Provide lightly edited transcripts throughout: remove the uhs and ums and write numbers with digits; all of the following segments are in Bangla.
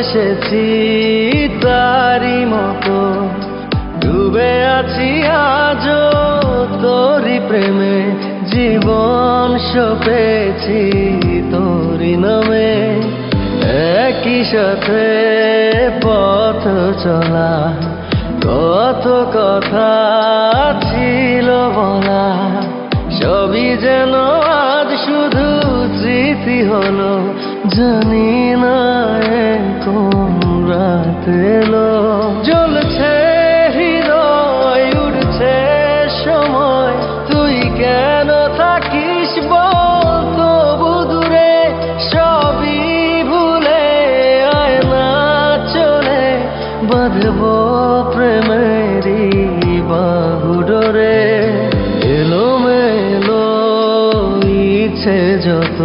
ভালোবেসেছি তারি মতো, ডুবে আছি আজও তোরি প্রেমে, জীবন সপেছি তোরি নামে। একই সাথে পথ চলা, কত কথা ছিল বলা, সবই যেন আজ শুধু স্মৃতি হলো। জানি না কোন রাত এলো, জ্বলছে হৃদয়, উড়ছে সময়, তুই কেন থাকিস বল তবু দূরে। সবই ভুলে আয় না চলে, বাঁধবো প্রেমেরই বাহু ডোরে। এলোমেলো ইচ্ছে যত,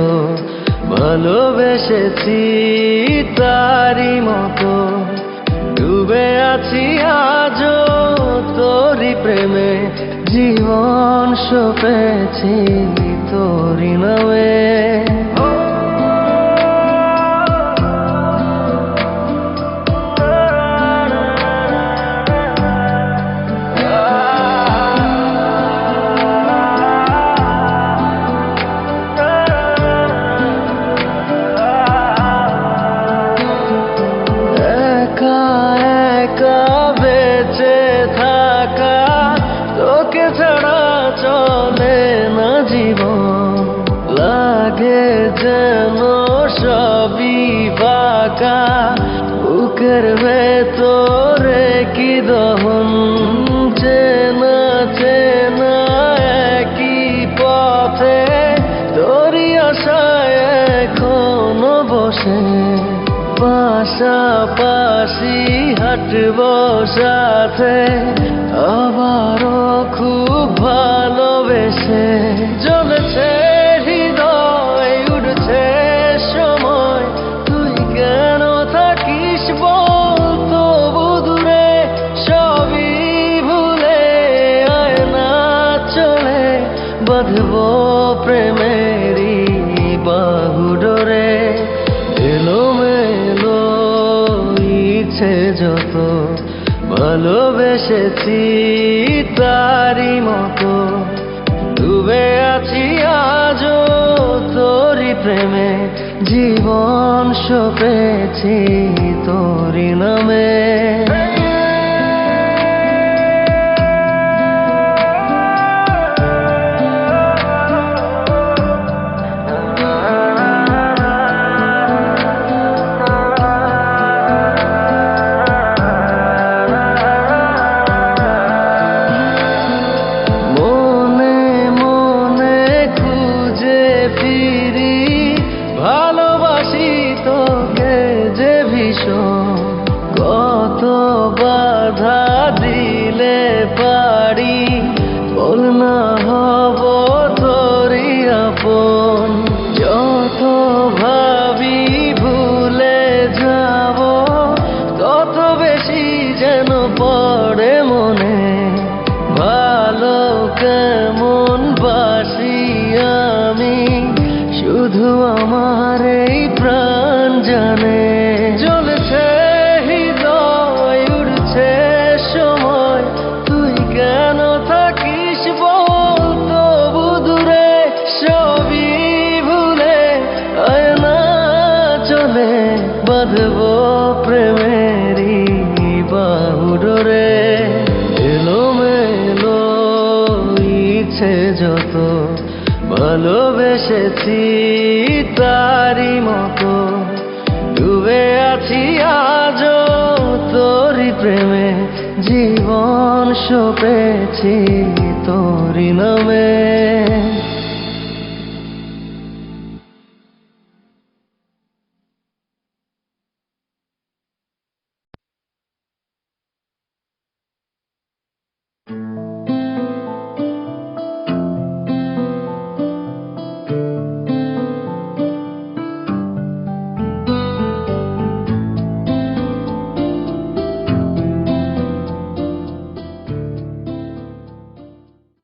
ভালোবেসেছি তারি মতো, ডুবে আছি আজও তোরি প্রেমে, জীবন সপেছি তোরি নামে। বেঁচে থাকা, তোকে ছাড়া চলে না জীবন, লাগে যেন সবই ফাঁকা, বুকের ভেতরে কি দহন। চেনা চেনা একই পথে, তোরই আশায় এখনো বসে, পাশাপাশি হাঁটবো সাথে, আবারও খুব ভালোবেসে। জ্বলছে হৃদয়, উড়ছে সময়, তুই কেন থাকিস বল তবু দূরে। সবই ভুলে আয় না চলে, বাঁধবো প্রেমেরই বাহু ডোরে। এলোমেলো ইচ্ছে যত, ভালোবেসেছি তারি মতো, ডুবে আছি আজও তোরি প্রেমে, জীবন সপেছি তোরি নামে। ভালোবাসি তোকে যে ভীষণ, কত বাধা দিলে পারি, বল না হব তোরই আপন। যত ভাবি ভুলে যাব, তত বেশি যেন পড়ে মনে, ভালো কেমন বাসি আমি, শুধু আমার এই প্রাণ জানে। জ্বলছে হৃদয়, উড়ছে সময়, তুই কেন থাকিস বল তবু দূরে। সবই ভুলে আয় না চলে, বাঁধবো প্রেমেরই বাহু ডোরে। এলোমেলো ইচ্ছে যত, ভালোবেসেছি তারি মতো, ডুবে আছি আজও তোরি প্রেমে, জীবন সপেছি তোরি নামে।